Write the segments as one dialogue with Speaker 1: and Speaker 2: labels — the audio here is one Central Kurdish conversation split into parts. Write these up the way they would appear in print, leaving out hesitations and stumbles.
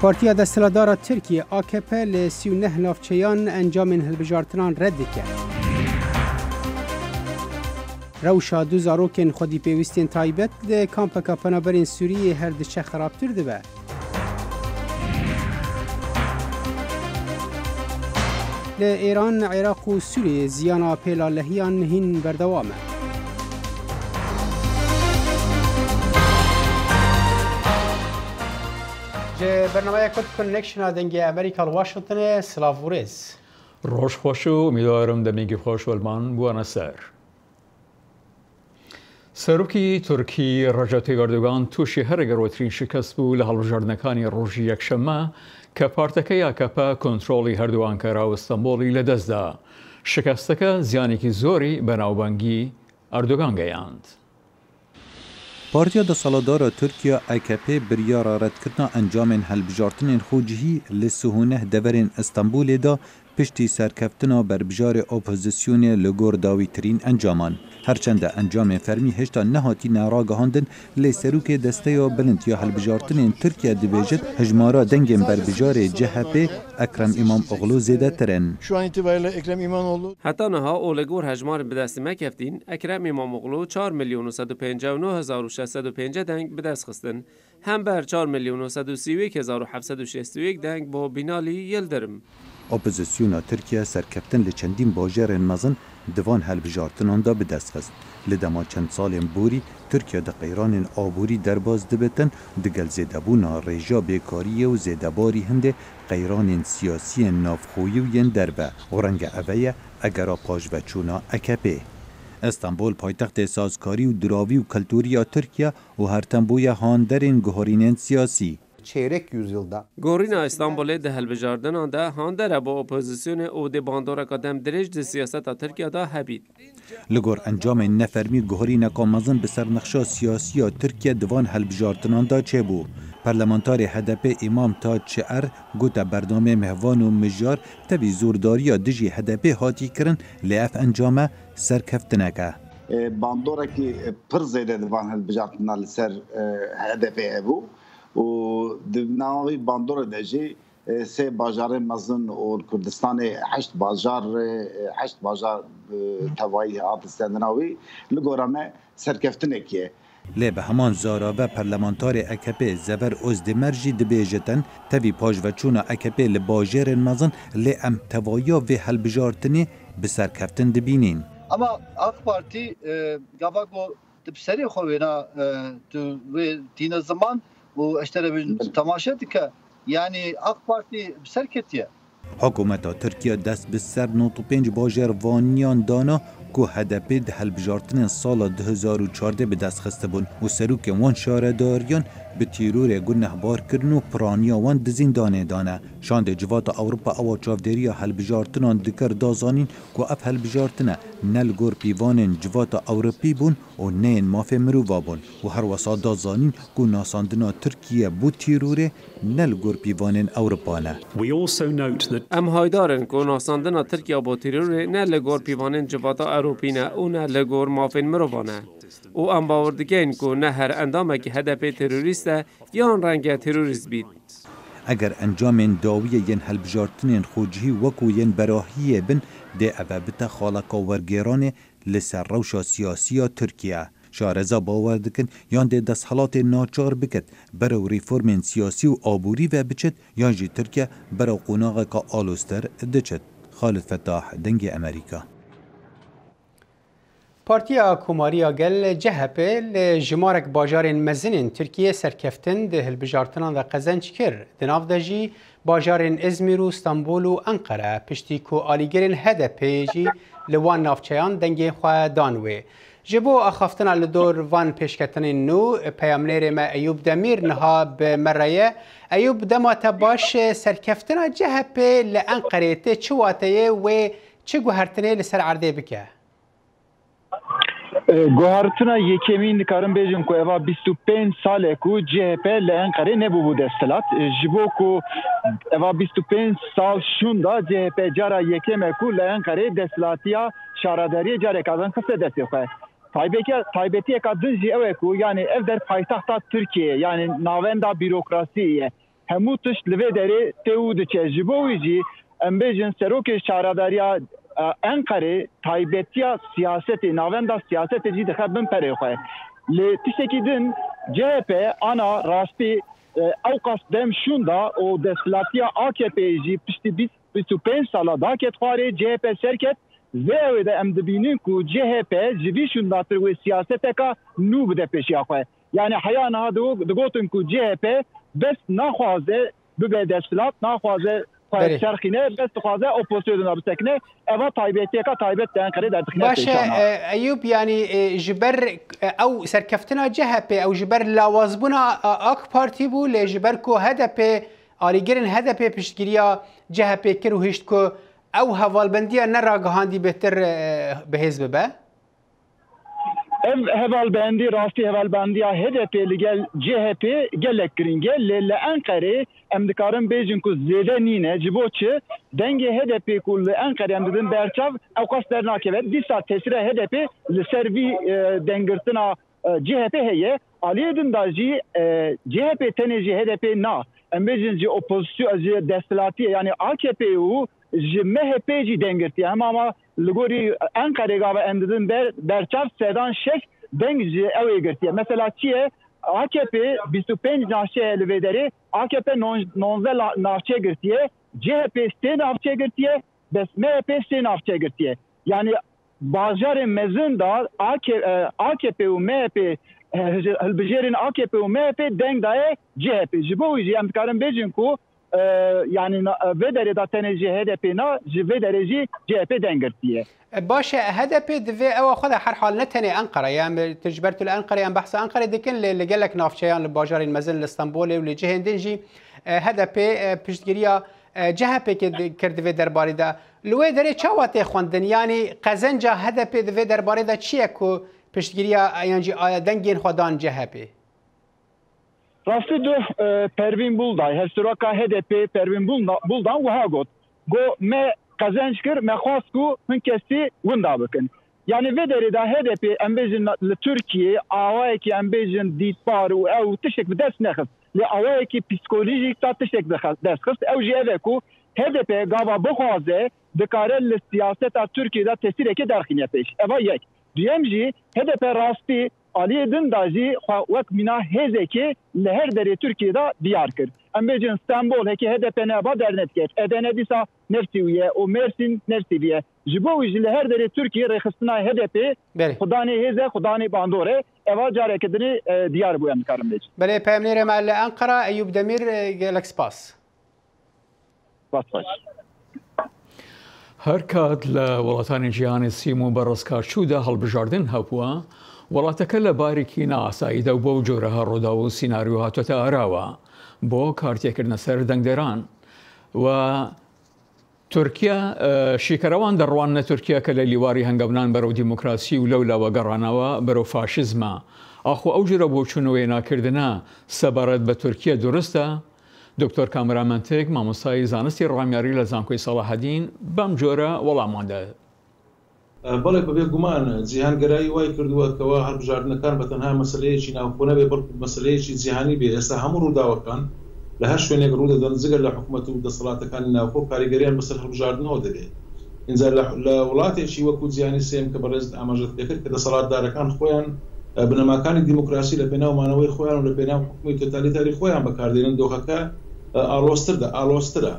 Speaker 1: پارتیا دستهلدار ترکیه AKP ل 39 نافچهیان انجام هلبژارتنان رد کرد. روشا دو زاروکن خودی پیوستین تایبت ل کامپکا پنابرین سوریه هر دچه خرابتر دبه. ل ایران، عراق و سوریه زیانا پیلا لحیان هین بردوامه. برنامه کد کنکشن دنگ امریکا واشنطن سلاوریز.
Speaker 2: روش خوشو امیدوارم دمیگی خوش ولمان بوانسر. سروکی ترکی رجب طیب اردوغان توشی هر گروترین شکست بو لهالبژاردنەکانی ڕۆژی یەکشەممە کە پارتەکەی AKP کۆنتڕۆڵی هەردوو ئەنکارا و ئەستەمبۆڵی لەدەستدا. شکستەکە زیانێکی زۆری بەناوبانگی ئەردوغان گەیاند.
Speaker 3: پارتیا دەسەڵاتدارە تورکیا AKP بریارە ڕەتکردنا ئەنجامên هەڵبژارتنên خۆ cihî li sihûneh deverên Îstanbulê da piştî serkeftina berbijارê opozîsyonê li gor dawîtirîn encaman. Herçende encamên fermî hêşta nehatîne ragihandin lê serokê desteya bilind ya helbijartinên Tirkiye dibêjin hejmara dengên berbijarê CHP Ekrem İmamoğlu zêdetir in.
Speaker 4: Şu an itibariyle Ekrem İmamoğlu
Speaker 5: Heta niha o li gor hejmarên bi destê mekeftin Ekrem İmamoğlu 4.159.605 deng bi dest xistin. Hem ber 4.131.761 deng bo Binalî Yildirim.
Speaker 3: Opozisyona Tirkiye serkeftin li çendîn bajarên mezin divan helbijartinan da bi dest xist. Li dema çend salên borî Tirkiye di qeyranên aborî derbas dibitin digel zêdebûna rêja bêkariyê û zêdebarî hindê qeyranên siyasiyên navxwî û yên derve. Renge ev ye egera pajveçûna AKP. İstanbul paytextê sazkarî û diravî û kultûriya Tirkiye û hertemboya handerên guharînên siyasî.
Speaker 6: Çeyrek yüzyılda
Speaker 5: Gorîna İstanbulê di helbijardinan de handere bo opozisyonê û dê bandoreka dem dirêj di siyaseta Tirkiyeda hebît.
Speaker 3: Li gor encamên nefermî guharîneka mezin bi ser nexşa siyasiya Tirkiye divan helbijartinan da çêbû. Parlamenterê HDP İmam Taç Çier gote berdamê mehvan û mijar tevî zordariya dijî HDP hatî kirin lê ev encame serkeftineke.
Speaker 7: Bandorekî pir zêde divan helbijartina li ser HDP hebû. و ناوی باندور دجی سه باجار مزن و کردستان هشت باجار توایی هات استندناوی لگورامه سرکفتنه کیه.
Speaker 3: لی به همان زاراوه پرلمانتار AKP زبر ازدمرجی دبیجتن تاوی پاجوچونا AKP لباجر مزن لی ام توایی و هلبجارتنی به سرکفتن دبینین.
Speaker 8: اما AK Parti gavago dibseri xovena ve dine zaman bu işlere tamaşa dike yani AK Parti serketiye.
Speaker 3: Hükümeta Türkiye dest bi ser 95 bajar vaniyan dana ku HDP de helbijartinên sala 2014 bi dest xiste bûn û serokên wan şaredariyan bi tîrorê gunehbar kirin û piraniya wan di zîndanê dane. Şandê civata Ewropa ewa çavdêriya helbijartinan dikir dazanîn ku ev helbijartine ne li gor pîvanên civata Ewropî bûn û neyên mafê mirova bûn û her wesa dazanîn ku nasandina Tirkiye bû tîrorê ne li gor pîvanên Ewropa ne.
Speaker 5: Em haydarin ku nasandina Tirkiye bo tîrorê ne li gor pîvanên civata Ewropî ne û ne li gor mafên mirova ne. û em bawer dikin ku ne her endamekî HDP terorîst e yan renge terorîst bît.
Speaker 3: Eger encamên dawiyê yên helbijartinên xwe cihî wekû yên berahiyê bin dê ev bite xaleka wergêranê li ser rewşa siyasiya Tirkiye. Şareza bawer dikin yan dê desthilatê naçar bikit berew rîformên siyasî û aborî ve biçit yan jî Tirkiye berew qonaxeka alûster diçit. Xalid Fettah, Dengê Amerîka.
Speaker 1: پارتیا کوماریا گل CHP ل جمارک باجارên mezinên Tirkiye serkeftin di hilbijartinan ve qezenç kir. Di nav de jî bajarên İzmir û Stenbol û Ankara piştî ku alîgerên HDP jî li wan navçeyan dengê xwe dan wê. Ji bo axaftina li dor van pêşketinên nû peyamnêrê me Eyûb Demîr niha bi me re ye. Eyûb dema te baş serkeftina CHP li Enqerê tê çi wateye wê çi guhertinê li ser erdê bike?
Speaker 9: Guhartina yekemîn dikarim bêjim ku eva 25 salê ku CHP li Enqerê nebûbû desthilat ji bo ku eva 25 sal şûn da CHP cara yekem e ku li Enqerê desthilatiya şaredariyê careka van xiste destê xwe. Taybetiyeka din jî ew e ku yani ev der paytexta Tirkiye yani navenda bîrokrasiyê ye. هەموو تشت لەوێ دەرێ تێ و دەچێت ji bo wî jî em bêjin serokê şaradariya Enqerê taybetiya siyasetê navenda siyasetê jî dixe bin perê xwe lê tiştekî din CHP ana rastî ew qas dem şûnda û destpilatiya AKP'yê jî piştî 25 sala daket xwarê CHP serket vê ew de em dibînin ku CHP ji vî şûndatir wê siyaseteka nû bide pêşiya xwe yani heya niha digotin ku CHP bes naxwaze bibe destpilat naxwaze شرخینه بس خوازه اپوزیسیون نابسکنه اوا تایبتیکا تایبت دنقره در دخینه
Speaker 1: باشه ایوب یعنی جبر او سرکفتنا جهپ او جبر لاوازبونا اک پارتی بو ل جبر کو هدف آریگرن هدف پشتگیریا جهپ کرو هشت کو او حوالبندیا نراگهاندی بهتر به حزب به
Speaker 9: hevalbendi rastî hevalbendiya HDP li gel CHP gelek giringe li Enqerê em dikarin bêjin ku zêde nîne ji bo çi dengê HDP ku li Enqerê em didin berçav ew qas dernakeve dîsa tesîra HDP li ser vî dengirtina CHP heye aliyê din da jî CHP tenê jî HDP na em bêjin jî opozisyon jî destpilatiye yani AKP û ji MHP jî dengirtiye hem ama li gorî Enqerê gava em didin berçav sedan şeş deng ji ew ê girtiye mesela çi ye AKP 25 navçe li vê derê AKP 19 navçe girtiye CHP 3 navçe girtiye bes MHP 3 navçe girtiye yani bajarê mezin da AKP û MHP hilbijêrên AKP û MHP deng daye CHP ji bo wî jî em dikarin bêjin ku yani vê derê da tenê jî HDP na ji vê derê jî CHP dengirtiye
Speaker 1: باشه هدف دوی او خود هر حال نتنی انقره یعنی تجربه الانقره یعنی بحث انقره دکن لگلک نافچیان لباجار المزن استانبول و لجهندین جی هدف پشتگیریا جهپ که کرد دوی درباره ده لوی داره چاوات خوندن یعنی قزنجا هدف دوی درباره ده چیه کو پشتگیریا یعنی دنگین خودان جهپ
Speaker 9: راستی دو پروین بولدای هستروکا HDP پروین بولدان و ها گفت گو me kazanç kir me xwast ku hin kesî winda bikin yani vê derê da HDP em bêjin li Tirkiye awayekî em bêjin dîtbar û ew tiştek bi dest nexist lê awayekî psikolojîk ta tiştek dest xist ew jî ev e ku HDP gava bixwaze dikare li siyaseta Tirkiyeyê de tesîrekê derxîne pêş eva yek duyem jî HDP rastî aliyê din da jî wek mîna hêzekê li her derê Tirkiyeyê diyar kir em bêjin Stenbol hekî HDP neba dernet ket Edene dîsa nefsî wî ye û Mêrsîn nefsî wî ye ji bo wî jî li her derê Tirkiye rêxistina HDP xudanê hêze xudanê bandorê eva carekê dinê diyar bû em dikarin bêjin
Speaker 1: belê peyamnêrê me li Enqera Eyûb Demîr gelek spas
Speaker 2: هەر کات لە وڵاتانی جیهانی سیم و بەڕێزکارچوودا هەڵبژاردن هەبووە وڵاتەکە لە باریکی نائاساییدا و بۆ جۆرەها ڕوودا و سیناریۆ هاتوۆتە ئاراوە بۆ کارتێکردنە سەر دەنگدەران و تورکیا شیکەرەوان دەڕوانە تورکیا کە لە لیواری هەنگەونان بەرەو دیموکراسی و لەولاوە گەڕانەوە بەرەو فاشزمە ئاخۆ ئەو ژێرە بۆ چوونەوەی ناکردنە سەبارەت بە تورکیا دروستە دکتۆر کامرامەنتێک مامۆستای زانستی ڕامیاری لە زانکۆی سەڵاحەدین بەم جۆرە وەڵاماندا
Speaker 6: بەڵێ بەبێ گومان جیهانگەرایی وای کردووە کەوا هەڵبژاردنەکان بە تەنها مەسلەیەکی ناوخۆنە بێ بەڵکو مەسلەیەکی جیهانی بێ ئێستا هەموو ڕووداوەکان لە هەر شوێنێک ڕوودەدەن جگەر لە حکوومەت و دەسەڵاتەکانی ناوخۆ کاریگەریان بەسەر هەڵبژاردنەوە دەبێت اینجا لە وڵاتێکی وەکو جیهانی سێم کە بەڕێز ئاماژەت پێکرد کە دەسەڵاتدارەکان خۆیان بنەماکانی دیموکراسی لە پێناومانەوەی خۆیان و لە پێناو حکوومەتی تۆتالیتاری خۆیان بەکاردێنن دۆخەکە ئالۆسترە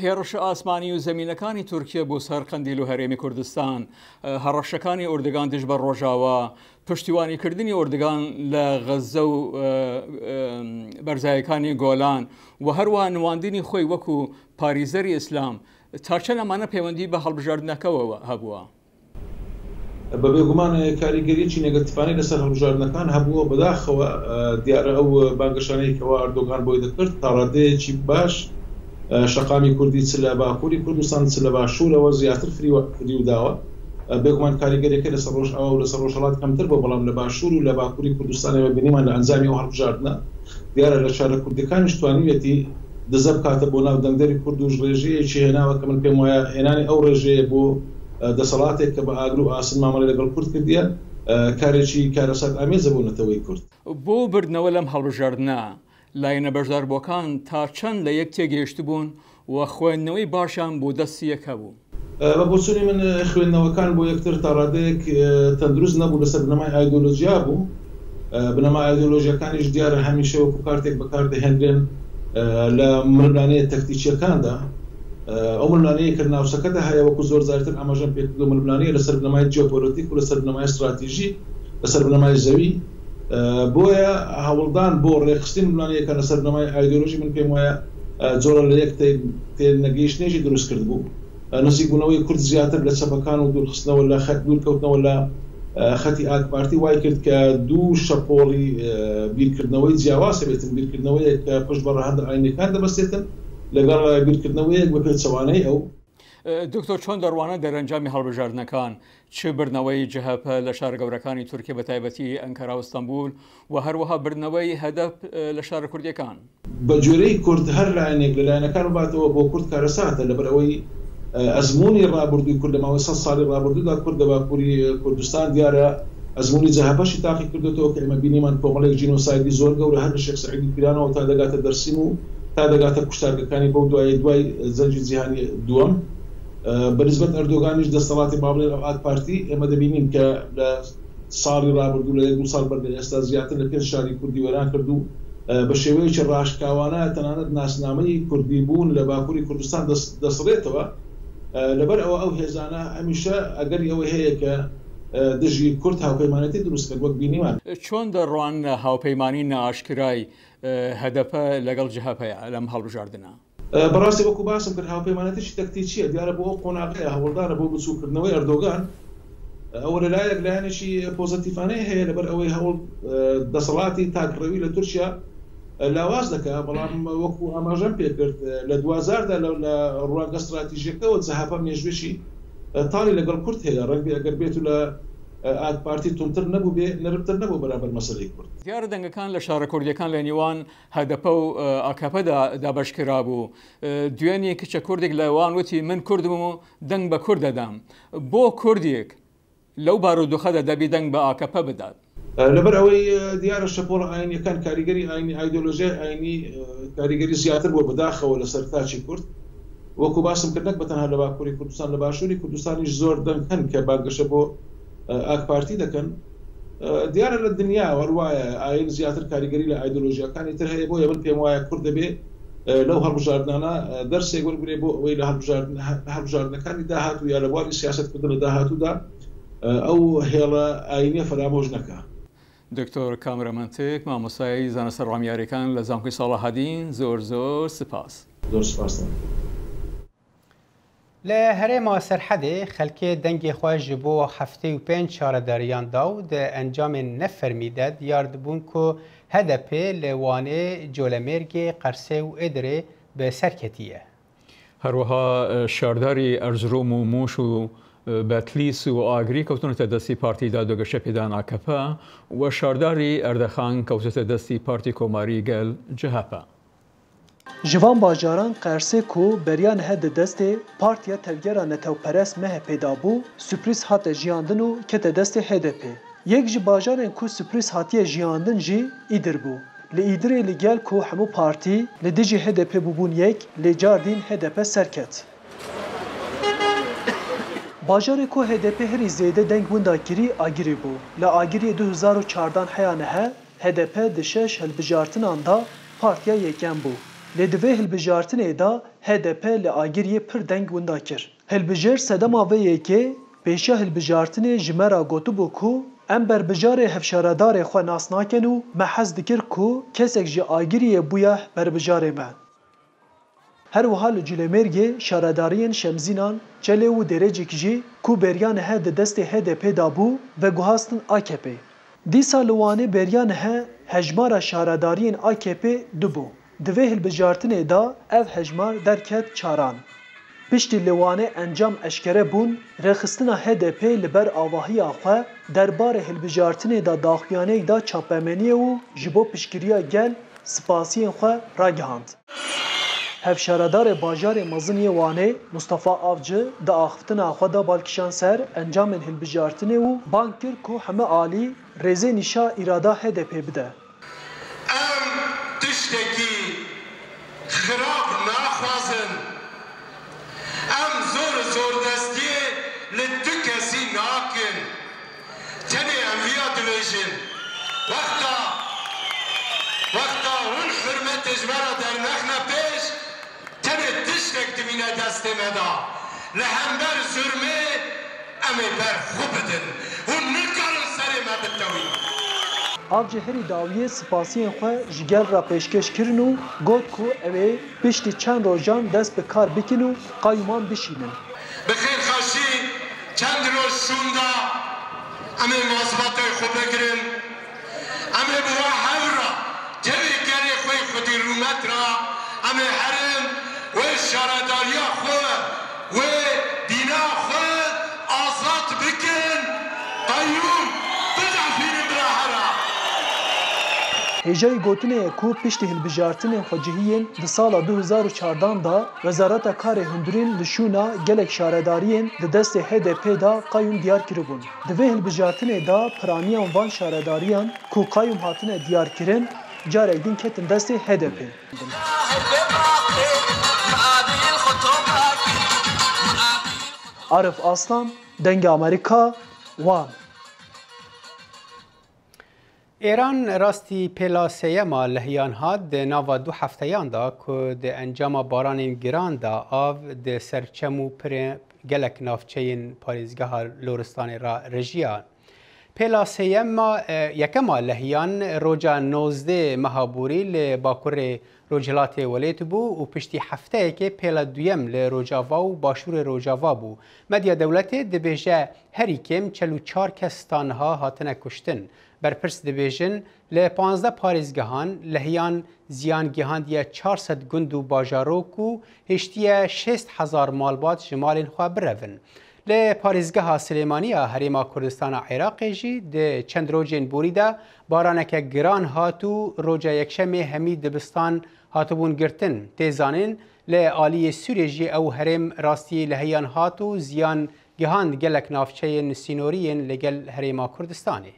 Speaker 2: هێڕش ئاسمانی و زەمینەکانی تورکیا بۆ سەر قەندیل و هەرێمی کوردستان هەڕەشەکانی ئوردگان دژ بە ڕۆژاوە پشتیوانیکردنی ئوردگان لە غەزە و بەرزایەکانی گۆلان و هەروە نواندنی خۆی وەکو پاریزەری ئیسلام تاچە لەمانە پەیوەندی بە هەڵبژاردنەکەەوە هەبووە
Speaker 6: بەبێ گومان کاریگەریی نێگەتیفانەی لەسەر هەڵبژاردنەکان هەبووە بەداخەوە دیارە ئەو بانگەشانەیەکەوە ئەردۆگان بۆی دەکرد تا ڕادەیەکی باش شەقامی کوردی چ لە باکووری کوردستان چ لە باشوورەوە زیاتر فری و داوە بێگومان کاریگەریەکە لەسەر ڕۆژ ئەو لەسەر ڕۆژهەڵات کەمتر بۆ بەڵام لە باشوور و لە باکووری کوردستانەوە بینیمان لە ئەنجامی ئەو هەڵبژاردنە دیارە لە شارە کوردەکانیش توانیوێتی دزە بکاتە بۆ ناو دەنگدەری کورد و ڕێژەیەکی هێناوە کە من پێم وایە هێنانی ئەو ڕێژەیە بۆ دەسەڵاتێک کە بە ئاگر و ئاسن مامەڵە لەگەڵ کورد کردیە کارێکی کارەسات ئامێزە بۆ نەتەوەی کورد
Speaker 2: بۆ بردنەوە لەم هەڵبژاردنە لایەنە بەشداربووەکان تا چەند لە یەک تێگەیشت بوون و خوێندنەوەی باشان بۆ دەستی یەک هەبوو.
Speaker 6: بە بۆچوونی من خوێندنەوەکان بۆ یەکتر تا ڕادەیەک تەندروست نەبوو لەسەر بنەمای ئایدۆلۆژیا بوو. بنەمای ئایدۆلۆژیەکانیش دیارە هەمیشە وەکو کارتێک بەکاردەهێنرێن لە ململانەیە تەکتیکیەکاندا. ئەو ململانەیە کە ناوچەکەدا هەیە وەکو زۆر زارتر ئاماژەم پێکردو ململانەیە لەسەر بنەمای جیۆپۆلیتیک و لەسەر بنەمای استراتیژی لەسەر بنەمای زەوی. بۆیە هەوڵدان بۆ ڕێخستنی ململانەیەکە لەسەر بنەمای ئایدۆلۆژی من پێم وایە جۆرە لە یەک تێنەگەیشتنێژی دروست کرد بوو. نزیکبوونەوەی کورد زیاتر لە چەپەکان و دوورخستنەوە لە خەت دوورکەوتنەوە لە خەتی ئاکپارتی وای کرد کە دوو شەپۆڵی بیرکردنەوەی جیاواسە بێتن، بیرکردنەوەیەک کە پشت بە ڕەهەندە ئاینیەکان دەبەستێتن لەگەڵ بیرکردنەوەیەک بە پێچەوانەی ئەو.
Speaker 2: دکتۆر چۆن دەڕوانە دەرەنجامی هەڵبژاردنەکان چ بردنەوەی جەهەپە لە شارە گەورەکانی تورکیا بە تایبەتی ئەنکارا و ئەستەمبول و هەروەها بردنەوەی هەدەف لە شارە کوردیەکان؟
Speaker 6: بە جۆرەی کورد هەر لایەنێک لە لایەنەکان باتەوە بۆ کورد کارەساتە لەبەرەوەی ئەزمموی ڕابردووی کورد لە ماوەی 100 ساڵی ڕابردوودا کورد لە باکووری کوردستان دیارە ئەزمموی جەهەپەشی تاقی کردوێتەوە کە ئێمە بینیمان کۆمەڵێک جینۆسایدی زۆر گەورە هەر لە شێخ سەعیدی پیرانەوە تا دەگاتە دەرسیم و تا دەگاتە کوشتارگەکانی بەو دوای زەنجی جیهانی دووەم. بەنسبەت ئەردۆغانیش دەسەڵاتی بابڵێن ئەو ئاکپارتی ئێمە دەبینین کە لە ساڵی ڕابردوو لە 2 ساڵ بەردە ئێستا زیاتر لە 5 شاری کوردی وەران کردو بە شێوەیەکی ڕاشکاوانە تەنانەت ناسنامەی کوردی بوون لە باکووری کوردستان دەسڕێتەوە. لەبەر ئەو هێزانە هەمیشە ئەگەری ئەوە هەیە کە دژی کورد هاوپەیمانەتی دروست کرد وەک بینیمان.
Speaker 2: چۆن دەڕوان هاوپەیمانی نائاشکرای هەدەفە لەگەڵ جەهەپەیە لەم هەڵبژاردنە؟
Speaker 6: بەڕاستی وەکو باسم کرد هاوپەیمانەتیشی تەکتیکیە دیارە بۆ ئەو قۆناغەیە هەوڵدارە بۆ بچووکردنەوەی ئەردۆغان. ئەوە لەلایەک لایەنێکی پۆزتیفانەیە هەیە لەبەر ئەوەی هەوڵ دەسەڵاتی تاکڕەوی لە تورکیا لاواز دەکات، بەڵام وەکو ئاماژەم پێکرد لە 2000دا لە ڕوانگە استراتیژیەکەەوە جەهەپە مێژوێشی تاڵی لەگەڵ کورد هەیە ڕەنگە ئەگەر بێت و لە ئاکپارتی تونتر نەبوو بێ نەرمتر نەبوو بەرامبەر مەسەلەی کورد.
Speaker 2: دیارە دەنگەکان لە شارە کوردیەکان لە نێوان هەدەپە و ئاکەپەدا دابەشکرا بوو. دوێنێ کچە کوردێک لەوان وتی من کوردم و دەنگ بە کورد دەدام. بۆ کوردێک لەو بارودۆخەدا دەبی دەنگ بە ئاکەپە بدات.
Speaker 6: لەبەر ئەوەی دیارە شەپۆڵ ئاینیەکان کاریگەری ئاینی ئایدۆلۆژیای ئاینی کاریگەری زیاتر بۆ بەداخەوە لەسەر تاچی کورد. وەکو باسم کردنەک بەتەنها لە باکووری کوردستان لە باشووری کوردستانیش زۆر دەنگ هەن کە بانگەشە بۆ ئاکپارتی دەکەن. دیارە لە دنیا وەروایە ئاین زیاتر کاریگەری لە ئایدۆلۆژیەکانی تر هەیە. بۆیە من پێم وایە کورد دەبێ لەو هەڵبژاردنانە دەرسێک وەرگرێ بۆ ئەوەی لە هەڵبژاردنەکانی داهاتوو یا لە بواری سیاسەتکردن لە داهاتوودا ئەو هێڵە ئاینیە فرامۆژ نەکا.
Speaker 2: دکتۆر کامرەمەنتێک مامۆستایی زانستە ڕامیاریەکان لە زانکۆی ساڵەحەدین زۆر سپاس.
Speaker 6: زۆر سپاس.
Speaker 1: لە هەرێما سەرحەدێ خەلکێ دەنگی خۆ ji بۆ 75 شارەداریان دا و دە ئەنجامên nefirmî de diyar dibûn ku HDP li Wanê Colemêrgê Qersê û Êdirê bi ser ketiye.
Speaker 2: هەروەها شارداری ئەرزروم و موش و بەتلیس و ئاگری کەوتونەتە دەستی پارتی دادوەگەشە پێدان ئاکەپە و شارداری ئەردەخان کەوتێتە دەستی پارتی کۆماری گەل جەهەپە.
Speaker 10: Jivan bajaran Qersê ku beriyan hede destê Partiya Tevgera Netewperest MHP'da bû, sürpriz hate jiyandin û kete destê HDP. Yek ji bajarên ku sürpriz hatiye jiyandin jî Îdir bû. Li Îdirê li gel ku hemû partî li dijî HDP bûbûn yek, lê cardîn HDP serket. Bajarê ku HDP herî zêde deng winda kirî Agirî bû. Li Agirî 2014 heya nehe, HDP di şeş hilbijartinan da Partiya Yekem bû. Lê divê hilbijartinê da HDP li Agiriyê pir deng winda kir. Hilbijêr sedema vê yekê pêşiya hilbijartinê ji me re gotibû ku em berbijarê hevşaredarê xwe nas nakin û me hez dikir ku kesek ji Agiriyê bûye berbijarê me. Her wiha li Colemêrgê şaredariyên Şemzînan, Çelê û Dêrêcik jî ku beriyan he di destê HDP da bû ve guhastin AKP. Dîsa li Wanê beriyan he hejmara şaredariyên AKP dibû. Divê hilbijartinê da ev hejmar derket çaran. Piştî li Wanê encam eşkere bûn, rêxistina HDP li ber avahiya xwe derbarê hilbijartinê da daxuyaniyek da çapemeniyê û ji bo piştgiriya gel spasiyên xwe ragihand. Hevşaredarê bajarê Meziniyê Wanê Mustafa Avcı di axiftina xwe da balkişan ser encamên hilbijartinê û bang kir ku heme alî rêzê nîşa îrada HDP bide.
Speaker 11: تشتكي خراب ناخوازن ام زور دستي للتكسي ناكن تاني انفيا دليجن وقتا والحرمة تجبرة در نخنا بيش تاني تشتك دمينا دست مدا لهمبر زرمي امي بر خوبدن ونكارن سري ما بالتوي
Speaker 10: Av cihêrî dawiyê spasiyên xwe ji gel re pêşkeş kirin û got ku ew ê piştî çend rojan dest bi kar bikin û qayûman bişînin.
Speaker 11: Bi xêrxweşî çend roj şûnda em ê mazbatê xwe bigirin, em ê bi we hevra cevê gerê xwe xwedî rûmet ra em ê herin wê şaredariya xwe wê dîna xwe azad bikin qayûm bidefînin bila hera.
Speaker 10: Hêjayî gotinê ku piştî hilbijartinên xwecihiyên di sala 2014 da Wezareta Karê Hundirîn li şûna gelek şaredariyên di destê HDP da qayûm diyar kiribûn. Di vê hilbijartinê da piraniyan van şaredariyan ku qayûm hatine diyarkirin carek din ketin destê HDP. Arif Aslan, Dengê Amerîka, Wan.
Speaker 1: ایران راستی پلا سیما لحیان هاد ده ناوا دو هفتهیان دا که ده انجام باران گران دا آو ده سرچمو پر گلک نافچین پاریزگاه لورستان را رژیان. پلا سیما یکما لحیان روجا 19 مهابوری لباکور روجلات ولیت بو و پشتی هفته که پلا دویم لروجاوا و باشور روجاوا بو. مدیا دولت ده بیجه هری کم 44 کس تانها هاتنه کشتن. برپرس دبیجن ل 15 پاریزگهان لحیان زیان گهاندیه 400 گند و باجاروک و هشتیه 6000 مالبات جمال خواه برون. ل پاریزگاه سلیمانی هریما کردستان عراق جی ده چند روزین بوریده بارانک گران هاتو روجا یکشمه همی دبستان هاتبون گرتن تیزانین ل آلی سوری جی او هرم راستی لحیان هاتو زیان گهاند گلک نافچه سینورین لگل هریما کردستانی.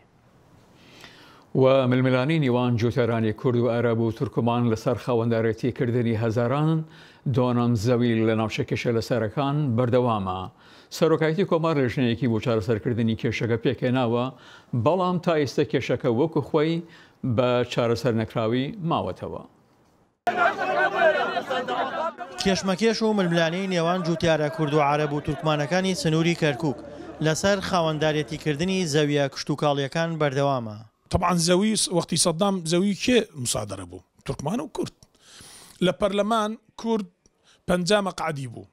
Speaker 2: وململانی نیوان جوترانی کرد و عرب و ترکمان لسر خواندارتی کردنی هزاران دونم زویل لناوشکش لسرکان بردوامه. سروکایتی کمار لجنیکی بو چارەسەرکردنی کێشەکە پێکێناوە بەڵام تا ئێستا کێشەکە وەکو خۆی بە چارەسەر نەکراوی ماوەتەوە.
Speaker 12: کێشمەکێش و ململانەی نێوان جوتیارە کورد و عەرەب و تورکمانەکانی سنووری کەرکووک لەسەر خاوەندارێتیکردنی زەویە کشتوکاڵیەکان بەردەوامە.
Speaker 13: طبعا زەوی وەختی سەدام زەوی کێ مسادرە بوو تورکمان و کورد لە پەرلەمان کورد 50 مەقعدی بوو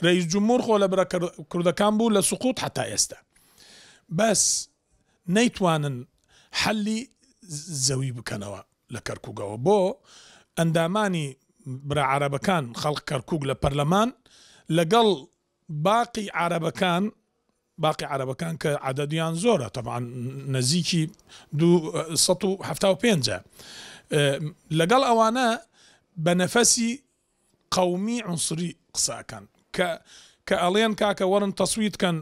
Speaker 13: رئیس جمهور خۆ لە برە کوردەکان بوو لە سقوط حتا ئێستا بەس نەیتوانن حەلی زەوی بکەنەوە لە کەرکووکەوە بۆ ئەندامانی برا عەرەبەکان خەڵک کەرکووک لە پەرلەمان لەگەڵ باقی عەرەبەکان کە عەدەدیان زۆرە طبعا نزیکی 275 لەگەڵ ئەوانە بە نەفەسی قومی عنصری قساکەن کە ئەڵێن کاکە وەرن تەسویتکەن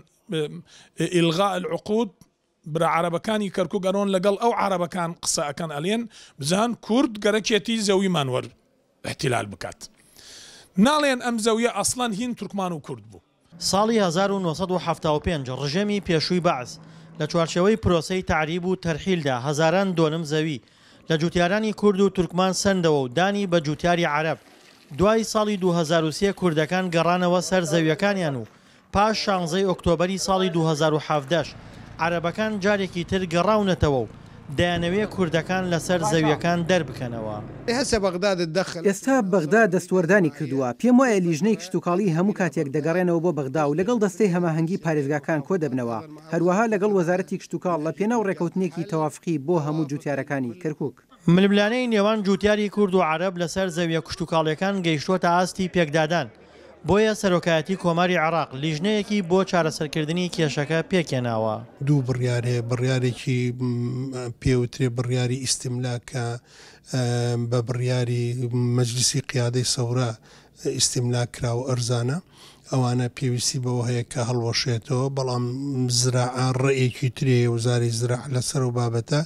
Speaker 13: ئیلغاء العقود برا عەرەبەکانی کەرکووک ئەرۆن لەگەڵ ئەو عەرەبەکان قسەکەن ئەڵێن بزان کورد گەرەکێتی زەویمان وەر احتیلال بکات ناڵێن ئەم زەویە ئەسڵەن هین تورکمان و کورد بوو.
Speaker 12: ساڵی 1975 ڕژەمی پێشووی بەعز لە چوارچێوەی پرۆسەی تعریب و تەرحیلدا هەزاران دۆنم زەوی لە جوتیارانی کورد و تورکمان سندەوە و دانی بە جوتیاری عەرەب. دوای ساڵی 2003 کوردەکان گەڕانەوە سەر زەویەکانیان و پاش 16 ئۆکتۆبەری ساڵی 2017 عەرەبەکان جارێکی تر گەڕاونەتەوە و دەیانەوێ کوردەکان لەسەر زەویەکان دەربکەنەوە.
Speaker 14: ئێستا بەغدا دەستوەردانی کردووە پێم وایە لیژنەی کشتتوکاڵی هەموو کاتێک دەگەڕێنەوە بۆ بەغدا و لەگەڵ دەستەی هەماهەنگی پارێزگاکان کۆ دەبنەوە هەروەها لەگەڵ وەزارەتی کشتتوکاڵ لە پێناو ڕێکەوتنێکی تەوافقی بۆ هەموو جوتیارەکانی کەرکووک.
Speaker 12: ململانەی نێوان جوتیاری کورد و عەرەب لەسەر زەویە کشتتوکاڵیەکان گەیشتووەتە ئاستی پێکدادان بۆیە سەرۆکایەتی کۆماری عێراق لیژنەیەکی بۆ چارەسەرکردنی کێشەکە پێکێناوە.
Speaker 15: دوو بڕیارێکی پێوترێ بڕیاری ئیستیملاکە بە بڕیاری مەجلیسی قیادەی سەورە ئیستیملاکرا و ئەرزانە ئەوانە پێویستی بەوە هەیە کە هەڵوەشێتەوە بەڵام زراعە ڕێیەکی ترێ وزاری زراع لەسەر و بابەتە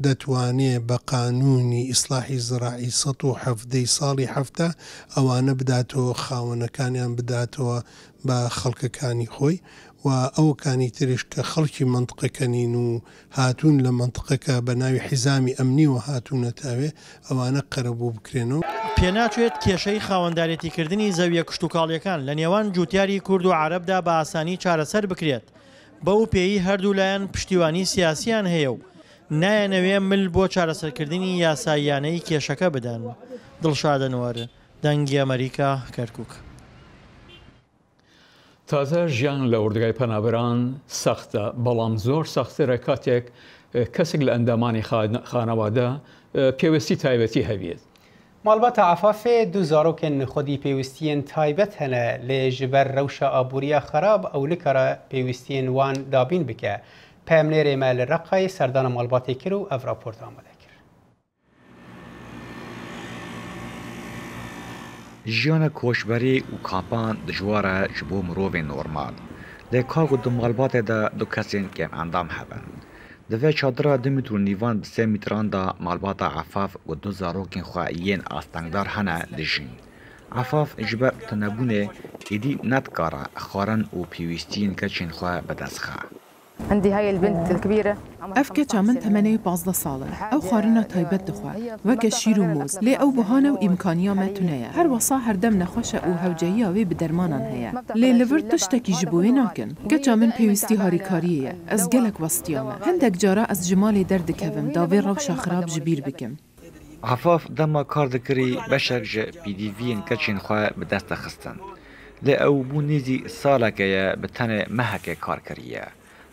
Speaker 15: دەتوانێت بە قانونی ئیسلاحی زراعی 170 ساڵی هەفتە ئەوانە بداتەوە خاوەنەکانیان بداتەوە بە خەڵکەکانی خۆی و ئەوکانی تریش کە خەڵکی منطقەکەنین و هاتوون لە منطقەکە بە ناوی حیزامی ئەمنی و هاتوونەتاوێ ئەوانە قەرەبوو بکرێنەوە
Speaker 12: پێناچێت کێشەی خاوەندارێتیکردنی زەویە کشتتوکاڵیەکان لە نێوان جوتیاری کورد و عەرەبدا بە ئاسانی چارەسەر بکرێت بەو پێی هەردوو لایەن پشتیوانی سیاسیان هەیە و نایەنەوێ مل بۆ چارەسەرکردنی یاساییانەی کێشەکە بدەن. دڵشادنوەر دەنگی ئەمریکا کەرکووک.
Speaker 2: تازە ژیان لە وردگای پەنابەران سەختە بەڵام زۆر سەختترە کاتێک کەسێک لە ئەندامانی خانەوادە پێویستی تایبەتی هەبێت.
Speaker 1: مالباتە عفافێ دوو زارۆکên خودی پێویستیên تایبەت هەنە lê ji ber rewşa aboriya xerab ewlikara pêwistiyên wan dabîn bike. Pemnêrê me li Reqayê serdana malbatê kir û ev raport amade kir.
Speaker 16: Jiyana koçberî û kampan dijwar e ji bo mirovên normal. Lê ka ku di malbatê de du kesên kêm endam hebin. Di vê çadira 2 mîtr û nîvan bi 3 mîtran da malbata Efaf û du zarokên xwe yên astengdar hene dijîn. Efaf ji ber tunebûnê êdî nedikare xwarin û pêwîstiyên keçên xwe bidestxe.
Speaker 17: ئەف کەچا من تەمەنەی 15 ساڵە ئەو خواردنە تایبەت دخوات وەکە شیر و موز لێ ئەو بهانە و ئیمکانیا مەتونەیە هەروەسا هەردەم نەخۆشە و هەوجەییاوێ bi dermanan heye lê li vir tiştekî ji bo wê nakin keça min pêwîstî harîkariyê ye ez gelek westiyame hindek cara ez ji malê derdikevim da vê rewşa xirab ji bîr bikim.
Speaker 16: Efaf dema kar dikirî beşek ji pîdîviyên keçên xwe bi dest dixistin. Lê ew bû nêzî saleke ye bi tenê mehekê kar kiriye.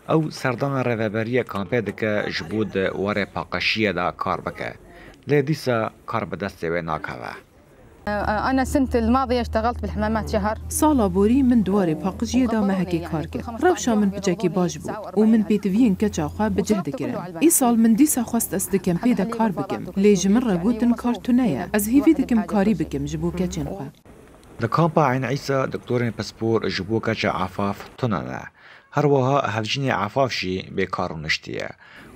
Speaker 16: Ew serdana rêveberiya kampê dike ji bo di warê paqeşiyê de kar bike. Lê dîsa kar bi destê wê nakeve.
Speaker 17: أنا السنة الماضية اشتغلت بالحمامات شهر. سالا بوري من دواري باقجية دا مهكي كاركر. روشا من بجاكي باش بو ومن بيتفين كتشا خوا بجهد كرن. اي سال من ديسا خواست استكم بيدا كار بكم. ليج مرة قوتن كارتونية. از هيفي دكم كاري بكم جبو كتشن خوا.
Speaker 16: د کامپا عین عیسی دکتورین پسپور جبو کچا عفاف تنانه. هروها هفجینی عفاف شی بیکارو نشتیه.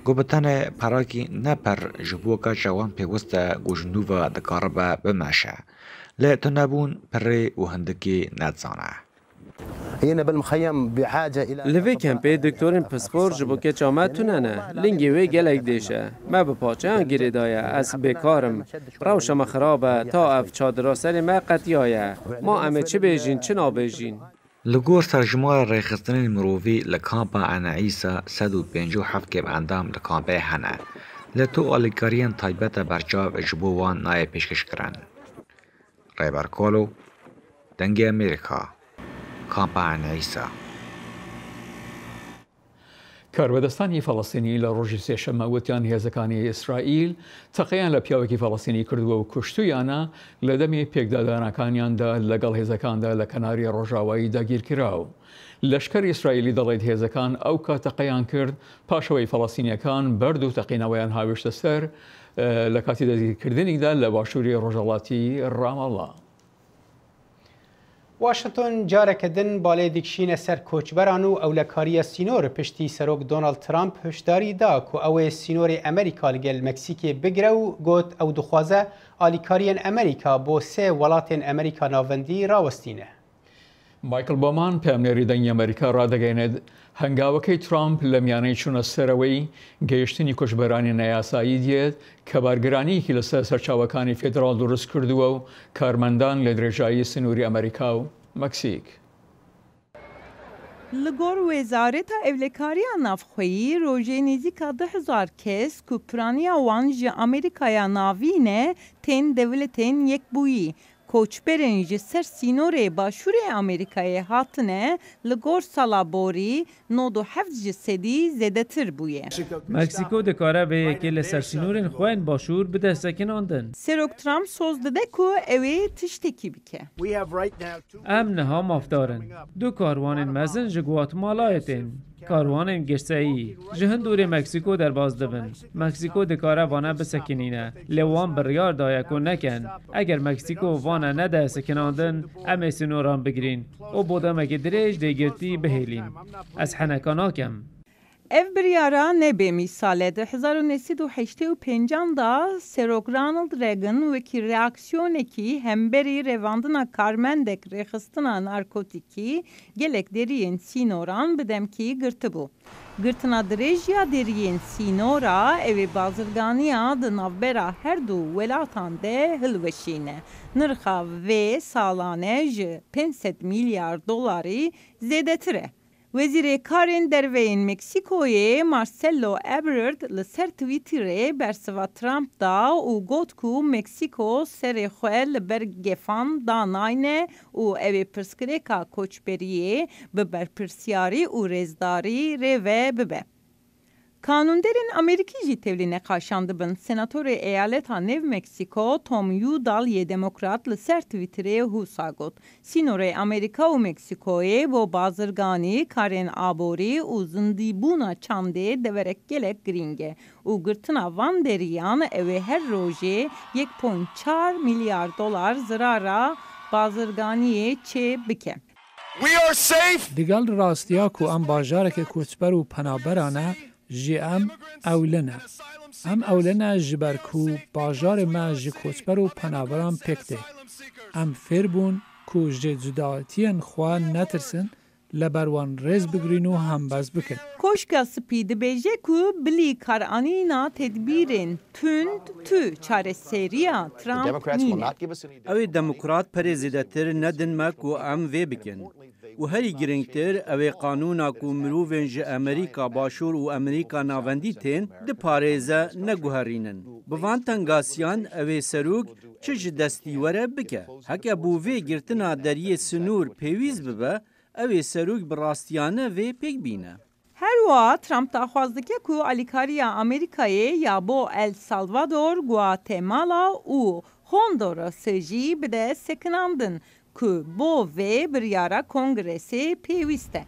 Speaker 16: گوبتنه پراکی نپر جبو کچا وان پیوسته گوجنووا دکاربه بمشه. لا تنابون پری و هندکی نتزانه.
Speaker 18: هنا بالمخيم بحاجة إلى
Speaker 5: لفي كامبي دكتورين باسبور جبو كچامات تونانه لنگي وي گلک دیشه ما به پاچان گیری دایه از بکارم روشم خرابه تا اف چادرا سر ما قطیایه ما امه چه بیجین چه نابیجین
Speaker 16: لگور سرجمار ریخستنین مروفی لکامپا عنا عیسا 157 کب اندام لکامپه هنه لتو آلیکارین تایبت برچاو جبو وان نای پیشکش کرن ریبر کولو دنگی امریکا کامپان عیسا
Speaker 2: کاربەدەستانی فەڵەستینی لە ڕۆژی سێشەممە وتیان هێزەکانی ئیسرائیل تەقەیان لە پیاوێکی فەڵەستینی کردووە و کوشتویانە لە دەمی پێکدادانەکانیاندا لەگەڵ هێزەکاندا لە کەناری ڕۆژاوایی داگیرکراو. لەشکەری ئیسرائیلی دەڵێت هێزەکان ئەو کاتەقەیان کرد پاشەوەی فەڵەستینیەکان بەرد و تەقینەوەیان هاوێشتە سەر لە کاتی دەگیرکردنیدا لە باشووری ڕۆژهەڵاتی ڕامەڵا.
Speaker 1: واشنطن جارێکە دن باڵێ دیکشینە سەر کۆچبەران و ئەولەکاریە سینۆر پشتی سەرۆک دۆناڵد ترامپ هشداری دا کو ئەوێ سینۆری ئەمریکا لەگەل مەکسیکێ بگرە و گوت ئەو دخوازە ئالیکاریەن ئەمریکا بۆ سێ وڵاتێن ئەمریکا ناوەندی ڕاوەستینە.
Speaker 2: مایکل بۆمان پامنێری دەنگی ئەمریکا ڕادەگەیەنێت هەنگاوەکەی ترامپ لە میانەی چوونە سەرەوەی گەیشتنی کوچبەرانی نەیاسایی دێت کە بارگرانیەکی لەسەر سەرچاوەکانی فێدراڵ دروست کردووە و کارمەندان لە درێژایی سنووری ئەمریکا و مەکسیک.
Speaker 19: Li gor Wezareta Evlekariya Navxweyî rojê nêzîka 10,000 kes ku piraniya wan ji Amerîkaya navî ne tên devletên yekbûyî. کوچبرên ji ser sînorê başûrê Amerîkayê hatine li gor sala borî 97 ji sedî zêdetir bûye.
Speaker 5: Meksîko dikare vê yekê li ser sînorên xwe yên başûr bi destekinan din.
Speaker 19: Serok Trump soz dide ku ew ê tiştekî bike.
Speaker 5: Em niha mafdarin. Du karwanên mezin ji Guatemala'yê tên. کاروانên گشتایی ji hin dûrê Meksîko derbas dibin. Meksîko dikare vana bisekinîne. Lê wan biryar daye ku nekin. Eger Meksîko vana nede sekinandin, em ê sînoran bigirîn û bodemekî dirêj dêgirtî bihêlîn. Ez heneka nakim.
Speaker 19: Ev biryara nebe misale de 1985 da Serok Ronald Reagan wekî reaksiyonekî hemberî revandina karmendek rêxistina narkotîkî gelek deriyên sînoran bi demkî girtibû. Girtina dirêjiya deriyên sînora evê bazirganiya di navbera her du welatan de hilweşîne. Nirxa vê salane ji 500 milyar dolarî zêdetir e. Wezîrê Karên Derveyên Meksîkoyê Marcelo Ebrard li ser Twitterê bersiva Trump da û got ku Meksîko serê xwe li ber gefan danayne û ev ê pirsgirêka koçberiyê bi berpirsyarî û rêzdarî rêve bibe. Kanûnderên Amerîkî jî tevlî neqaşan dibin. Senatorê eyaleta Nêv Meksîko Tom Udall yê Demokrat li ser Twitterê hûsa got. Sînorê Amerîka û Meksîkoyê bo bazirganî, karên aborî û zindîbûna çandê deverek gelek girîng e û girtina van deriyan ew ê her rojê 1.4 milyar dolar zirara bazirganiyê çê bike.
Speaker 20: Digel rastiya ku em bajarekê koçber û penaberan e ji em ewlin e. Em ewlin e ji ber ku bajarê me ji koçber û penaberan pêk tê. Em fêr bûn ku ji cudatiyên xwe netirsin, li ber wan rêz bigirîn û hembez bikin.
Speaker 19: Koşka spî dibêje ku bilî karanîna tedbîrên tund tû çareseriya Trump nîne.
Speaker 21: Ew ê demokrat perê zêdetir nedin me ku em vê bikin. û herî girîngtir ew ê qanûna ku mirovên ji Amerîka Başûr û Amerîka Navendî tên diparêze neguherînin. Bi van tengasiyan ew ê serok çi ji destî were bike. Heke bû vê girtina deriyê sinûr pêwîz bibe, ew ê serok bi rastiyane vê pêk bîne.
Speaker 19: Her wa Trump daxwaz dike ku alîkariya Amerîkayê ya bo El Salvador, Guatemala û Hondurasê jî bide sekinandin ku bo vê biryara Kongresê pêwîst e.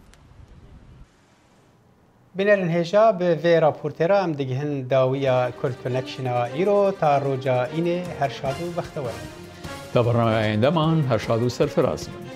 Speaker 1: Binêrin hêja bi vê raportêra em digihin dawiya Kurd Connection'a îro ta roja înê her şad û bextewar.
Speaker 2: Ta bernameya ayendeman her şad û serfiraz bin.